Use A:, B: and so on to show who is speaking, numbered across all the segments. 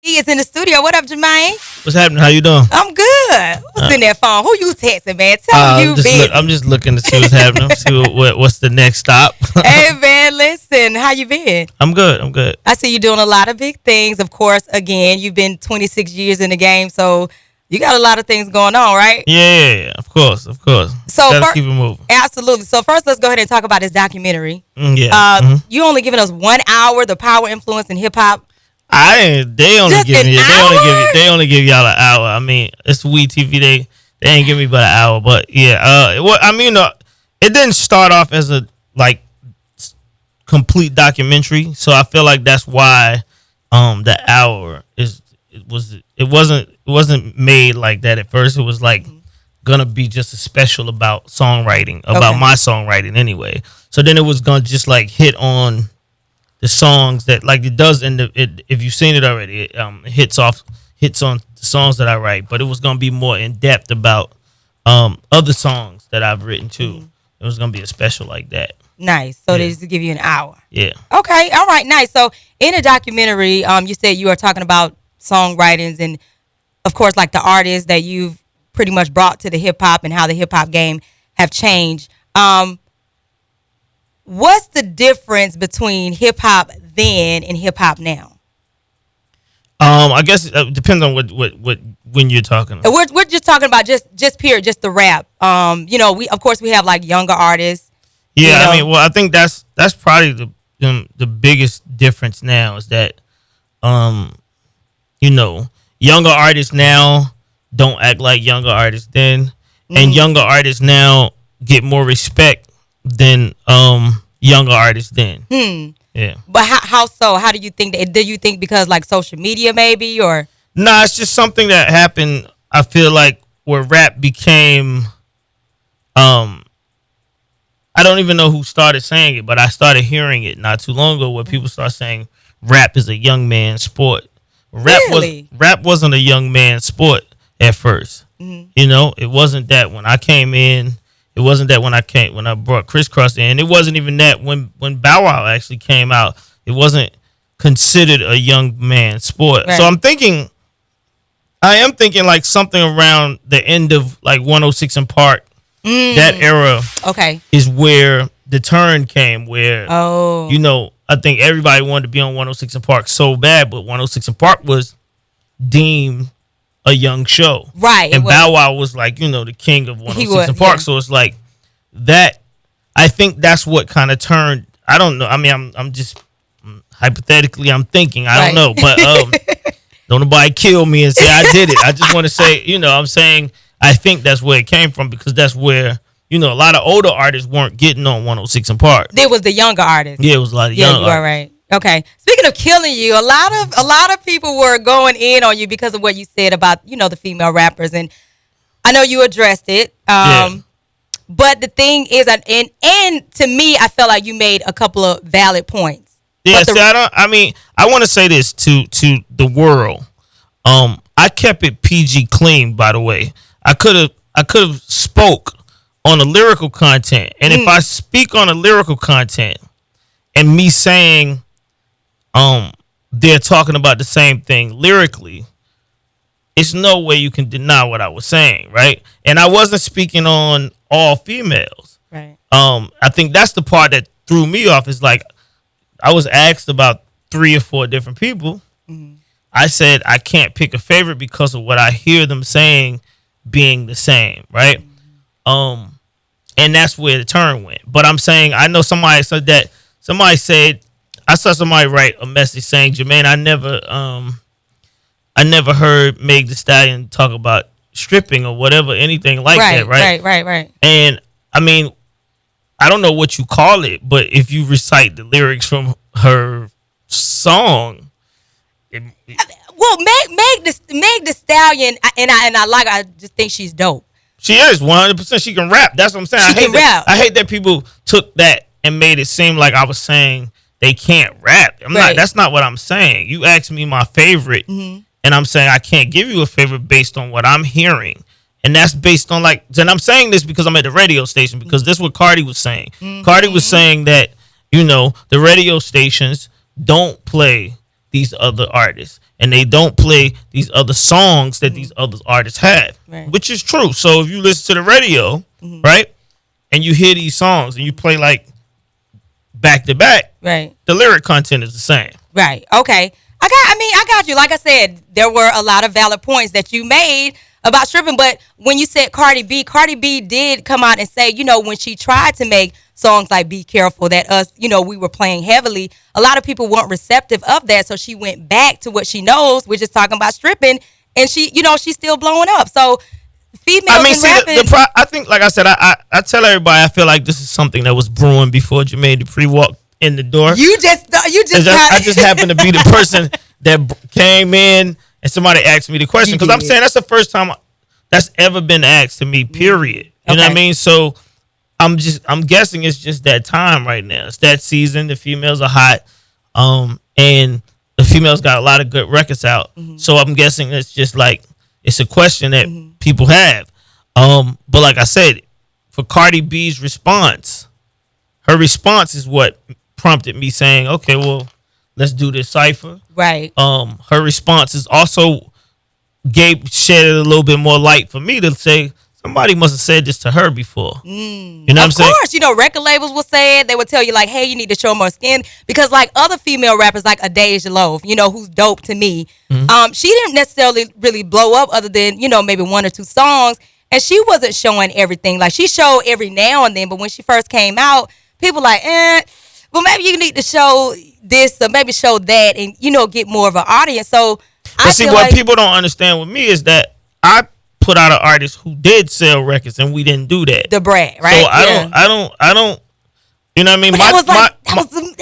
A: He is in the studio. What up, Jermaine?
B: What's happening? How you doing?
A: I'm good. What's in that phone? Who you texting, man? Tell me you busy.
B: I'm just looking to see what's happening. See what's the next stop.
A: Hey, man, listen. How you been?
B: I'm good.
A: I see you doing a lot of big things. Of course, again, you've been 26 years in the game, so you got a lot of things going on, right?
B: Yeah, of course.
A: So
B: Gotta keep it moving.
A: Absolutely. So first, let's go ahead and talk about this documentary. You only giving us 1 hour, the power, influence, and hip hop.
B: They only give y'all an hour. I mean, it's WeTv. They ain't give me but an hour. But yeah, it didn't start off as a complete documentary. So I feel like that's why the hour wasn't made like that at first. It was like gonna be just a special about songwriting, about my songwriting anyway. So then it was gonna just like hit on the songs that like it does in if you've seen it already, it hits on the songs that I write, but it was gonna be more in depth about other songs that I've written too. It was gonna be a special like that.
A: Nice. So they just give you an hour.
B: Yeah.
A: Okay. All right. Nice. So in a documentary, you said you are talking about songwritings and of course like the artists that you've pretty much brought to the hip hop and how the hip hop game have changed. What's the difference between hip hop then and hip hop now?
B: I guess it depends on what when you're talking about.
A: We're just talking about just the rap. We have like younger artists.
B: Yeah, I mean, well, I think that's probably the biggest difference now is that younger artists now don't act like younger artists then, and younger artists now get more respect than younger artists then. Yeah.
A: But how so? How do you think that? Do you think because like social media maybe or?
B: Nah, it's just something that happened. I feel like where rap became, I don't even know who started saying it, but I started hearing it not too long ago where people start saying rap is a young man's sport. Rap wasn't a young man's sport at first. It wasn't that when I came in. It wasn't that when I brought Crisscross in. It wasn't even that when Bow Wow actually came out. It wasn't considered a young man's sport. Right. So I am thinking like something around the end of like 106 and Park. That era is where the turn came where, I think everybody wanted to be on 106 and Park so bad, but 106 and Park was deemed a young show.
A: Right.
B: And Bow Wow was like, the king of 106 and Park. Yeah. So it's like that. I think that's what kind of turned. I don't know. I mean, I'm just hypothetically, I'm thinking. I don't know. But don't nobody kill me and say I did it. I just want to say, I'm saying I think that's where it came from because that's where, a lot of older artists weren't getting on 106 and Park.
A: There was the younger artists.
B: Yeah, it was a lot of young artists.
A: You are right. Okay. Speaking of killing you, a lot of people were going in on you because of what you said about, the female rappers. And I know you addressed it. But the thing is, and to me, I felt like you made a couple of valid points.
B: Yeah, I want to say this to the world. I kept it PG clean, by the way. I could have spoke on the lyrical content. And if I speak on the lyrical content and me saying they're talking about the same thing lyrically, it's no way you can deny what I was saying, right? And I wasn't speaking on all females.
A: Right.
B: I think that's the part that threw me off is like I was asked about 3 or 4 different people. I said I can't pick a favorite because of what I hear them saying being the same, right? And that's where the turn went. But I'm saying I know somebody said that. Somebody said I saw somebody write a message saying, Jermaine, I never heard Megan the Stallion talk about stripping or whatever, anything like that, right?
A: Right.
B: And I mean, I don't know what you call it, but if you recite the lyrics from her song,
A: Meg the Stallion, I just think she's dope.
B: She is 100%. She can rap. That's what I'm saying. I hate that people took that and made it seem like I was saying they can't rap. That's not what I'm saying. You asked me my favorite, and I'm saying I can't give you a favorite based on what I'm hearing. And that's based on and I'm saying this because I'm at the radio station because this is what Cardi was saying. Cardi was saying that, the radio stations don't play these other artists, and they don't play these other songs that these other artists have, which is true. So if you listen to the radio, right, and you hear these songs and you play like back to back,
A: right,
B: the lyric content is the same.
A: Right. Okay. I got you. Like I said, there were a lot of valid points that you made about stripping, but when you said Cardi B did come out and say, you know, when she tried to make songs like Be Careful that us, you know, we were playing heavily, a lot of people weren't receptive of that, so she went back to what she knows, which is talking about stripping, and she, you know, she's still blowing up. So females in rapping,
B: I think, like I said, I tell everybody, I feel like this is something that was brewing before Jermaine Dupri walked in the door.
A: I
B: just happened to be the person that came in and somebody asked me the question, because I'm saying that's the first time that's ever been asked to me, period. You know what I mean? So I'm guessing it's just that time right now. It's that season. The females are hot, and the females got a lot of good records out. So I'm guessing it's just like, it's a question that people have. But like I said, for Cardi B's response, her response is what prompted me saying, okay, well, let's do this cypher.
A: Right.
B: Her response is also shed a little bit more light for me to say, somebody must have said this to her before. You know what I'm saying?
A: Of course, you know, record labels will say it. They would tell you, like, hey, you need to show more skin. Because, like, other female rappers, like Adasia Loaf, you know, who's dope to me, she didn't necessarily really blow up other than, you know, maybe one or two songs. And she wasn't showing everything. Like, she showed every now and then. But when she first came out, people like, well, maybe you need to show this or maybe show that and, you know, get more of an audience. So,
B: but see, what people don't understand with me is that I put out an artist who did sell records and we didn't do that.
A: The brat, right?
B: So I don't, you know what I mean?
A: That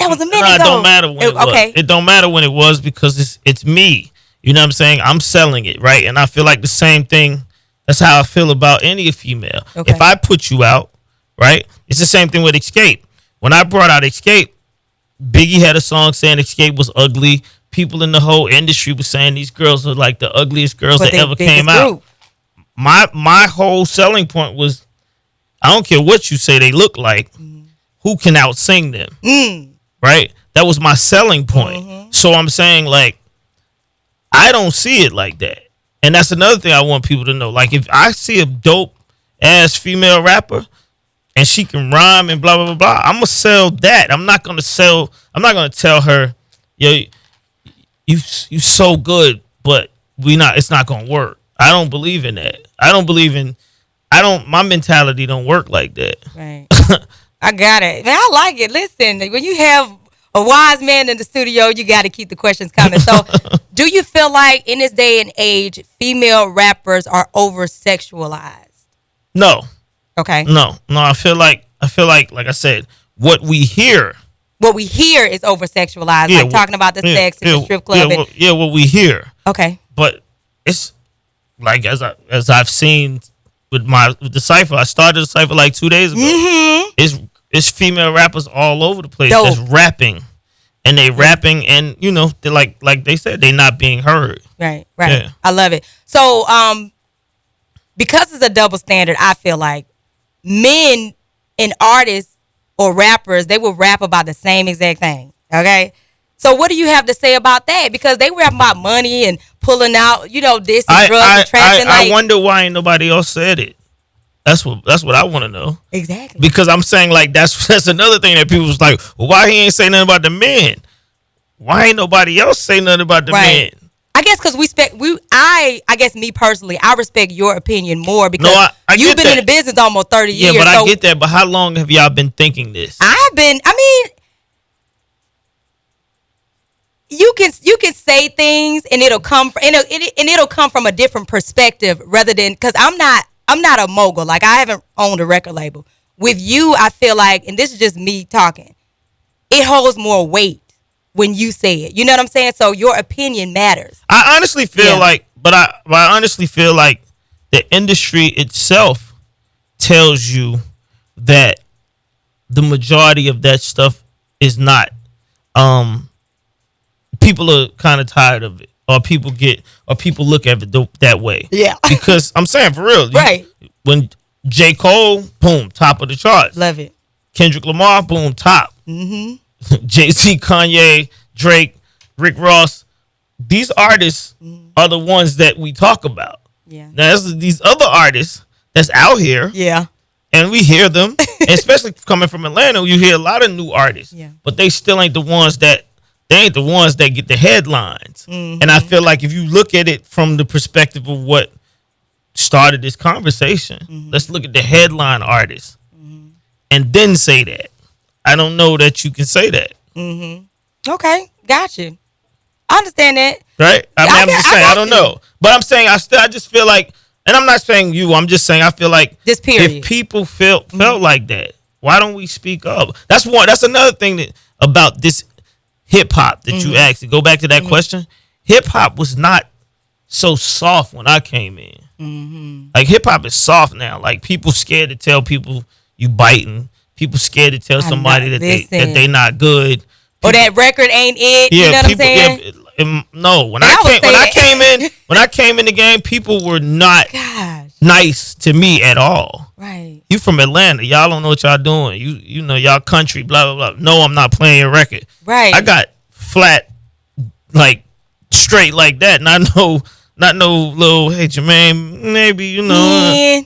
A: was a minute ago.
B: It don't matter when it was. It don't matter when it was, because it's me. You know what I'm saying? I'm selling it, right? And I feel like the same thing. That's how I feel about any female. Okay. If I put you out, right? It's the same thing with Escape. When I brought out Escape, Biggie had a song saying Escape was ugly. People in the whole industry were saying these girls are like the ugliest girls that ever came out. My whole selling point was, I don't care what you say they look like, who can out-sing them, right? That was my selling point. So I'm saying, like, I don't see it like that. And that's another thing I want people to know. Like, if I see a dope-ass female rapper and she can rhyme and blah, blah, blah, blah, I'm going to sell that. I'm not going to tell her, yo, you so good, but it's not going to work. I don't believe in that. My mentality don't work like that.
A: Right. I got it. Man, I like it. Listen, when you have a wise man in the studio, you got to keep the questions coming. So do you feel like in this day and age, female rappers are over-sexualized?
B: No.
A: Okay.
B: No, I feel like I said, what we hear is
A: over-sexualized, like talking about the sex in the strip club.
B: What we hear.
A: Okay.
B: But it's like, as I've seen with the cypher, I started the cypher like 2 days ago. It's female rappers all over the place that's rapping, and they rapping, and you know, they're like they said, they not being heard.
A: Right. Yeah. I love it. So because it's a double standard, I feel like men and artists or rappers, they will rap about the same exact thing. Okay. So what do you have to say about that? Because they rap about money and pulling out, you know, this and drugs and trapping.
B: I wonder why ain't nobody else said it. That's what I want to know.
A: Exactly.
B: Because I'm saying, like, that's another thing that people was like, well, why he ain't say nothing about the men? Why ain't nobody else say nothing about the men?
A: I guess because I guess me personally, I respect your opinion more because you've been in the business almost 30 years.
B: Yeah, but I get that. But how long have y'all been thinking this?
A: You can say things and it'll come from a different perspective rather than, because I'm not a mogul. Like, I haven't owned a record label. With you, I feel like, and this is just me talking, it holds more weight when you say it. You know what I'm saying? So your opinion matters.
B: I honestly feel like the industry itself tells you that the majority of that stuff is not. People are kind of tired of it, or people look at it that way. Yeah. Because I'm saying, for real,
A: right?
B: When J. Cole, boom, top of the charts.
A: Love it.
B: Kendrick Lamar, boom, top. Mm-hmm. Jay-Z, Kanye, Drake, Rick Ross. These artists are the ones that we talk about.
A: Yeah.
B: Now, there's these other artists that's out here.
A: Yeah.
B: And we hear them, and especially coming from Atlanta, you hear a lot of new artists.
A: Yeah.
B: But they still ain't the ones that get the headlines.
A: Mm-hmm.
B: And I feel like if you look at it from the perspective of what started this conversation, let's look at the headline artists and then say that. I don't know that you can say that.
A: Okay, got you. I understand that.
B: Right? I'm just saying, I don't know. But I'm saying I just feel like, and I'm not saying you, I'm just saying I feel like
A: this period.
B: If people felt like that, why don't we speak up? That's another thing that about this hip hop that you asked. To go back to that question, hip hop was not so soft when I came in. Like hip hop is soft now. Like people scared to tell people you biting. People scared to tell somebody that they not good.
A: Or that record ain't it.
B: Yeah,
A: you know what I'm saying?
B: No, when I came in the game, people were not nice to me at all.
A: Right.
B: You from Atlanta, y'all don't know what y'all doing. You know y'all country, blah blah blah. No, I'm not playing your record.
A: Right.
B: I got flat, like straight like that, and I know not no little hey Jermaine, maybe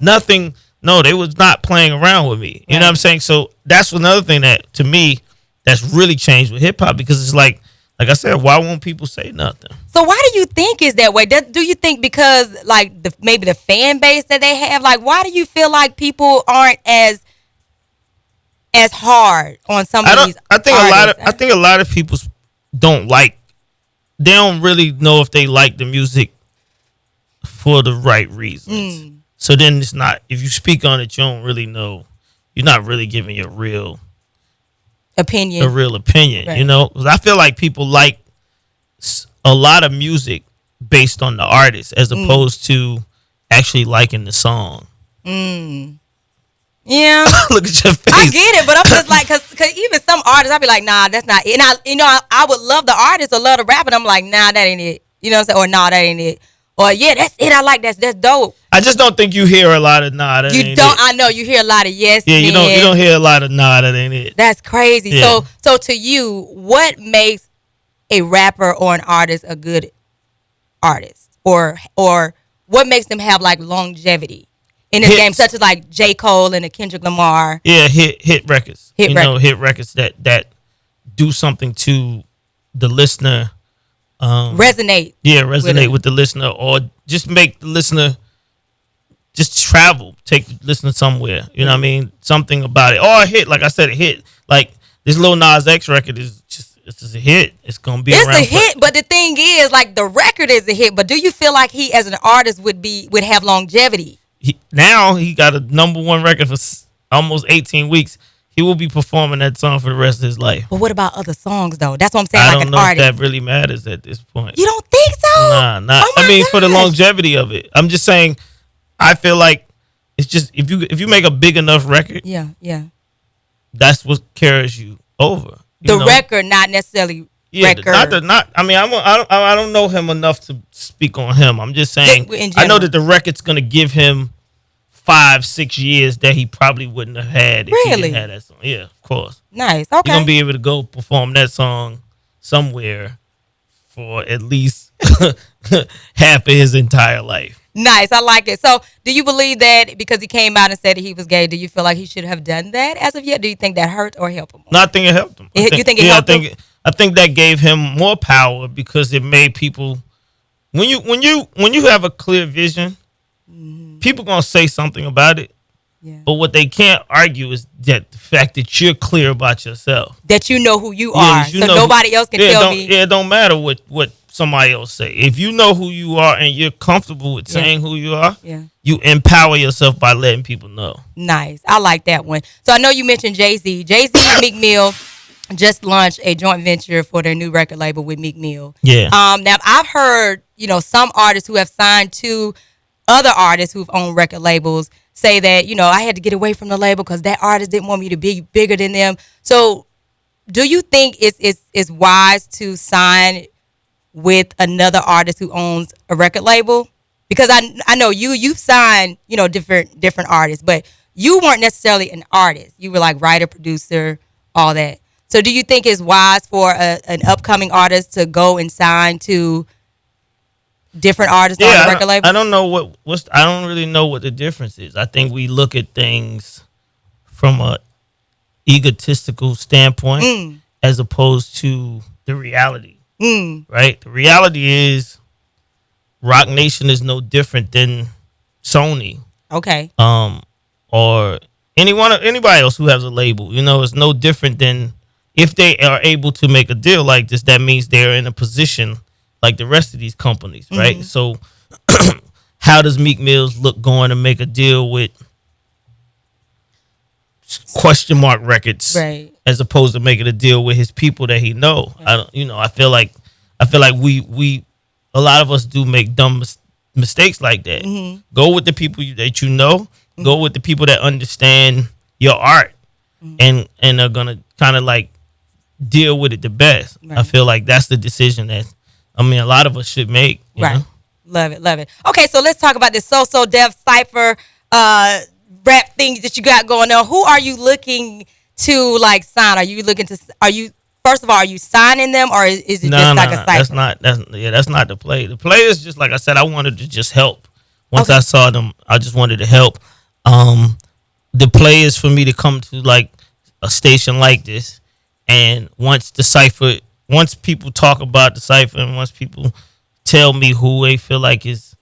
B: nothing. No, they was not playing around with me. You know what I'm saying? So that's another thing that to me that's really changed with hip hop because it's like I said, why won't people say nothing?
A: So why do you think is that way? Do you think because like maybe the fan base that they have? Like, why do you feel like people aren't as hard on some of these?
B: I think a lot of people don't like. They don't really know if they like the music for the right reasons. So then it's not. If you speak on it, you don't really know. You're not really giving your real
A: opinion.
B: A real opinion,
A: right.
B: You know. Because I feel like people like a lot of music based on the artist as opposed to actually liking the song.
A: Yeah.
B: Look at your face.
A: I get it, but I'm just like, cause even some artists, I'd be like, nah, that's not it. And I would love the artist or love the rapper, and I'm like, nah, that ain't it. You know what I'm saying? Or nah, that ain't it. Or yeah, that's it. I like that. That's dope.
B: I just don't think you hear a lot of nah. That
A: you
B: ain't
A: don't.
B: It.
A: I know you hear a lot of yes.
B: Yeah, you don't hear a lot of nah. That ain't it.
A: That's crazy.
B: Yeah.
A: So to you, what makes a rapper or an artist a good artist, or what makes them have like longevity in this game, such as like J. Cole and a Kendrick Lamar?
B: Yeah, hit records. Hit records that do something to the listener.
A: Resonate.
B: Yeah, resonate with the listener, or just make the listener just travel, take the listener somewhere. You know what I mean? Something about it. Or a hit, like I said, a hit. Like this Lil Nas X record is just a hit. It's gonna be. It's around
A: a hit, but the thing is, like the record is a hit. But do you feel like he, as an artist, would have longevity?
B: Now he got a #1 record for almost 18 weeks. He will be performing that song for the rest of his life.
A: But what about other songs, though? That's what I'm saying.
B: I
A: like
B: don't
A: an
B: know
A: artist.
B: if that really matters at this point.
A: You don't think so?
B: Nah, not.
A: Oh
B: I mean, for the
A: gosh.
B: longevity of it. I'm just saying. I feel like it's just if you make a big enough record,
A: yeah,
B: that's what carries you over.
A: The record, not necessarily.
B: Yeah,
A: record.
B: I mean, I don't know him enough to speak on him. I'm just saying. I know that the record's gonna give him 5-6 years that he probably wouldn't have had if he didn't have that song. Yeah, of course.
A: Nice. Okay.
B: You're gonna be able to go perform that song somewhere for at least half of his entire life.
A: Nice. I like it. So do you believe that because he came out and said that he was gay, do you feel like he should have done that as of yet? Do you think that hurt or helped him?
B: No, I think it helped him.
A: You think it helped him?
B: I think that gave him more power because it made people when you have a clear vision, people gonna say something about it.
A: Yeah.
B: But what they can't argue is that the fact that you're clear about yourself.
A: That you know who you are. So
B: know
A: nobody else can tell me.
B: Yeah, it don't matter what somebody else say. If you know who you are and you're comfortable with saying who you are, you empower yourself by letting people know. Nice.
A: I like that one. So I know you mentioned Jay-Z. Jay-Z and Meek Mill just launched a joint venture for their new record label with Meek Mill.
B: Yeah.
A: Now I've heard, some artists who have signed to other artists who've owned record labels say that, I had to get away from the label because that artist didn't want me to be bigger than them. So do you think it's wise to sign with another artist who owns a record label? Because I know you've signed, different artists, but you weren't necessarily an artist. You were like writer, producer, all that. So do you think it's wise for an upcoming artist to go and sign to different artists on the record label?
B: I don't know I don't really know what the difference is. I think we look at things from a egotistical standpoint as opposed to the reality. Right? The reality is Rock Nation is no different than Sony.
A: Okay.
B: Or anybody else who has a label. It's no different than if they are able to make a deal like this, that means they're in a position like the rest of these companies, right? So how does Meek Mills look going to make a deal with question mark records,
A: right,
B: as opposed to making a deal with his people that he know? Right. I feel like we a lot of us do make dumb mistakes like that. Go with the people that you know. Go with the people that understand your art and are gonna kind of like deal with it the best. Right. I feel like that's the decision that a lot of us should make. You know?
A: Love it. Okay, so let's talk about this SoDef Cypher rap thing that you got going on. Who are you looking to like sign? Are you first of all, are you signing them, or is it just like a cypher?
B: That's not the play. The play is just like I said, I wanted to just help. Once I saw them, I just wanted to help. The play is for me to come to like a station like this, and once people talk about the cypher, and once people tell me who they feel like is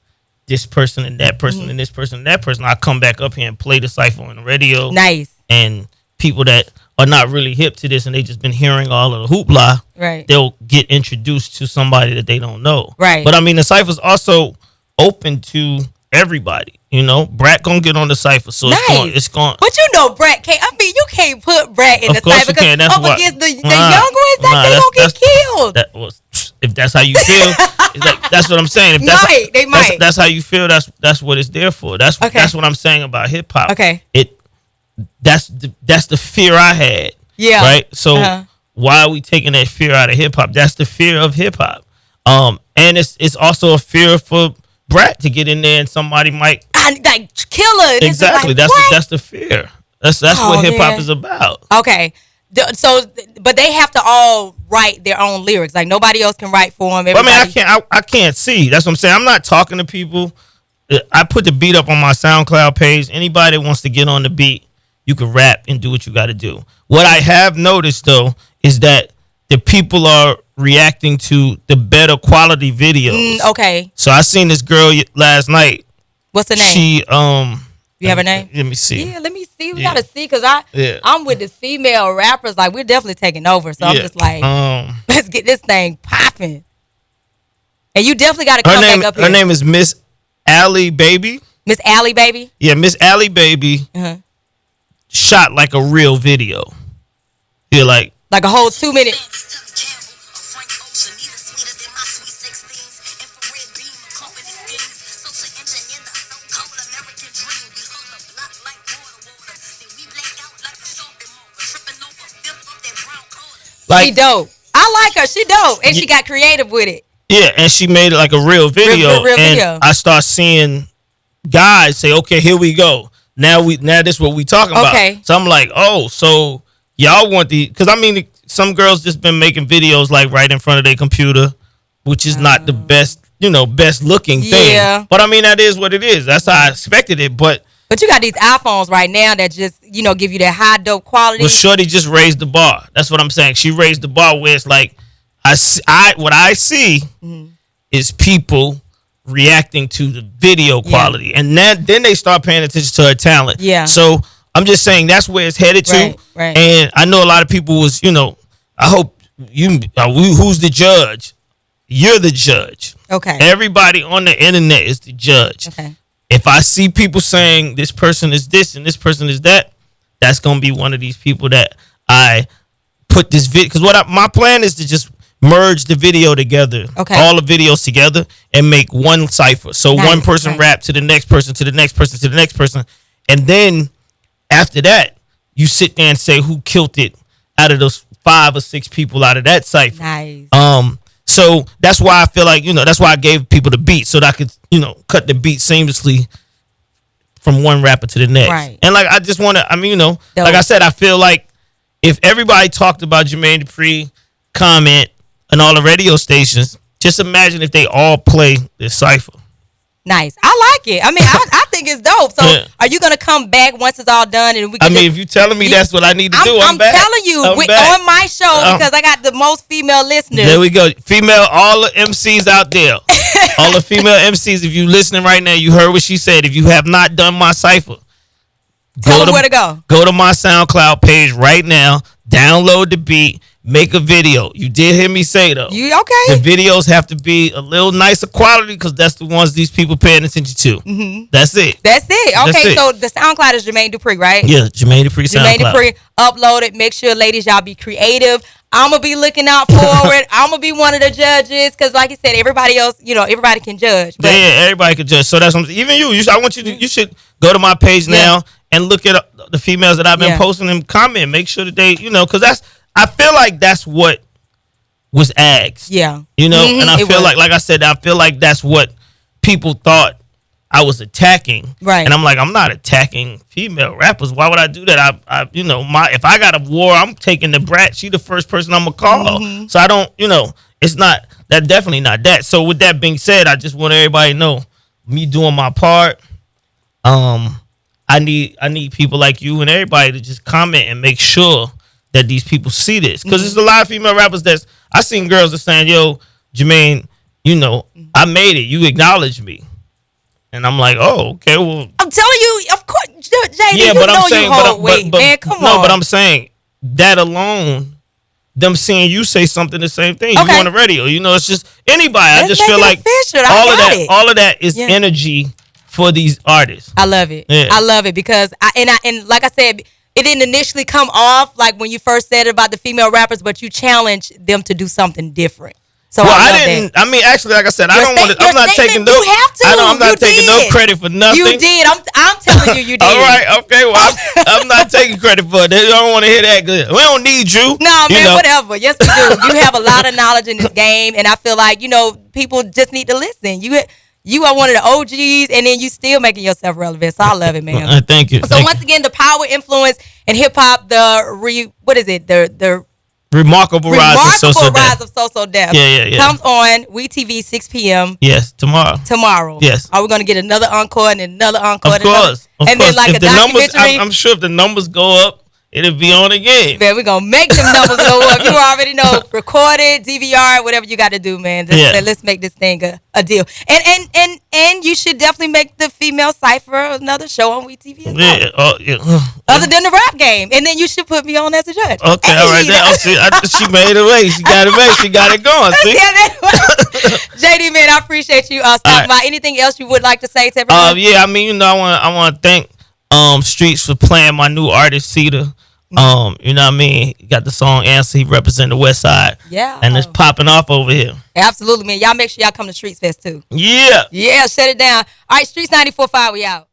B: this person and that person and this person and that person, I come back up here and play the cypher on the radio. Nice. And people that are not really hip to this and they just been hearing all of the hoopla, right, they'll get introduced to somebody that they don't know. Right. But the cypher's also open to everybody. Brat gonna get on the cypher, so it's going. But
A: Brat can't. You can't put Brat in the cypher because against the young ones, they gonna get killed.
B: If that's how you feel, that's what I'm saying. If
A: they might.
B: That's how you feel. That's what it's there for. That's what I'm saying about hip hop.
A: Okay.
B: That's the fear I had. Yeah. Right. So why are we taking that fear out of hip hop? That's the fear of hip hop. And it's also a fear for Brat to get in there and somebody might
A: kill her.
B: Exactly. That's the fear. That's what hip hop is about.
A: Okay. So, but they have to all write their own lyrics. Like nobody else can write for them.
B: I can't see. That's what I'm saying. I'm not talking to people. I put the beat up on my SoundCloud page. Anybody that wants to get on the beat, you can rap and do what you got to do. What I have noticed though is that the people are reacting to the better quality videos.
A: Okay.
B: So I seen this girl last night.
A: What's her name?
B: She
A: You have her name?
B: Let me see.
A: Yeah, let me see. We gotta see because I'm with the female rappers. Like we're definitely taking over. So I'm just like, let's get this thing popping. And you definitely got to come back up here.
B: Her name is Miss Allie Baby.
A: Miss Allie Baby.
B: Yeah, Miss Allie Baby. Shot like a real video. Yeah, like
A: a whole 2 minute. She dope. I like her. She dope, and she got creative with it.
B: Yeah, and she made it like a real video. Real video. I start seeing guys say, "Okay, here we go. Now this is what we talking about." So I'm like, "Oh, so y'all want because some girls just been making videos like right in front of their computer, which is not the best, best looking thing. Yeah. But that is what it is. That's how I expected it. But
A: you got these iPhones right now that just, give you that high dope quality.
B: Well, Shorty just raised the bar. That's what I'm saying. She raised the bar where it's like, what I see is people reacting to the video quality. And then they start paying attention to her talent. Yeah. So I'm just saying that's where it's headed to. Right. And I know a lot of people was, I hope who's the judge? You're the judge. Okay. Everybody on the internet is the judge. Okay. If I see people saying this person is this and this person is that, that's gonna be one of these people that I put this video. Because my plan is to just merge the video together, all the videos together, and make one cipher. So one person rap to the next person, to the next person, to the next person, and then after that, you sit there and say who killed it out of those 5 or 6 people out of that cipher. Nice. So that's why I feel like, that's why I gave people the beat so that I could, cut the beat seamlessly from one rapper to the next. Right. And like, I just want to, like I said, I feel like if everybody talked about Jermaine Dupri, comment, and all the radio stations, just imagine if they all play this cipher.
A: Nice. I like it. I mean, I think it's dope. So, are you gonna come back once it's all done? And we can
B: if you're telling me that's what I need to do, I'm back.
A: I'm telling you, on my show, because I got the most female listeners.
B: There we go. Female, all the MCs out there. All the female MCs, if you listening right now, you heard what she said. If you have not done my cipher,
A: tell them where to go.
B: Go to my SoundCloud page right now. Download the beat. Make a video. You did hear me say though.
A: You okay?
B: The videos have to be a little nicer quality because that's the ones these people paying attention to. Mm-hmm. That's it.
A: Okay, so the SoundCloud is Jermaine Dupri, right?
B: Yeah, Jermaine Dupri SoundCloud.
A: Jermaine Dupri, upload it. Make sure, ladies, y'all be creative. I'm gonna be looking out for it. I'm gonna be one of the judges because, like you said, everybody else, everybody can judge. But
B: yeah, everybody can judge. So that's what even you. I want you to. You should go to my page now and look at the females that I've been posting and comment. Make sure that they, because that's. I feel like that's what was asked.
A: Yeah.
B: And I feel like I said, I feel like that's what people thought I was attacking.
A: Right.
B: And I'm like, I'm not attacking female rappers. Why would I do that? If I got a war, I'm taking the brat. She the first person I'm gonna call. Mm-hmm. So I don't, it's not that, definitely not that. So with that being said, I just want everybody to know me doing my part. I need people like you and everybody to just comment and make sure that these people see this, because there's a lot of female rappers that I seen girls that saying, "Yo, Jermaine, I made it. You acknowledged me," and I'm like, "Oh, okay. Well,
A: I'm telling you, of course, JD,
B: yeah, but I'm saying,
A: man, come on.
B: No, but I'm saying that alone, them seeing you say something the same thing. Okay. You on the radio, it's just anybody. I just feel like all of that is energy for these artists.
A: I love it. Yeah. I love it because and like I said. It didn't initially come off like when you first said it about the female rappers, but you challenged them to do something different. So I didn't.
B: I mean, actually, like I said, I'm not taking no.
A: You have to.
B: I'm not taking no credit for nothing.
A: You did. I'm telling you, you did.
B: All right. Okay. Well, I'm not taking credit for it. They don't want to hear that good. We don't need you.
A: No, man. Whatever. Yes, we do. You have a lot of knowledge in this game, and I feel like people just need to listen. You are one of the OGs, and then you still making yourself relevant. So I love it, man.
B: Thank you.
A: So once again, the power, influence, and hip hop. The
B: remarkable rise of
A: SoDef.
B: Yeah.
A: Comes on WeTv 6 p.m.
B: Yes, tomorrow. Yes.
A: Are we gonna get another encore and another encore?
B: Of course.
A: Then like a documentary.
B: I'm sure if the numbers go up, it'll be on again.
A: Man, we're going to make them numbers go up. You already know. Record it, DVR, whatever you got to do, man. Let's make this thing a deal. And you should definitely make the female cipher another show on WeTV as well.
B: Yeah.
A: Other than the rap game. And then you should put me on as a judge.
B: Okay, all right. She made it away. She got it made. She got it going. See?
A: JD, man, I appreciate you stopping by. Anything else you would like to say to everyone?
B: Yeah, I mean, I want to thank Streets for playing my new artist, Cedar. You know what I mean? He got the song Answer. He represent the West Side.
A: Yeah.
B: And it's popping off over here.
A: Absolutely, man. Y'all make sure y'all come to Streets Fest too.
B: Yeah.
A: Yeah, shut it down. All right, Streets 94.5, we out.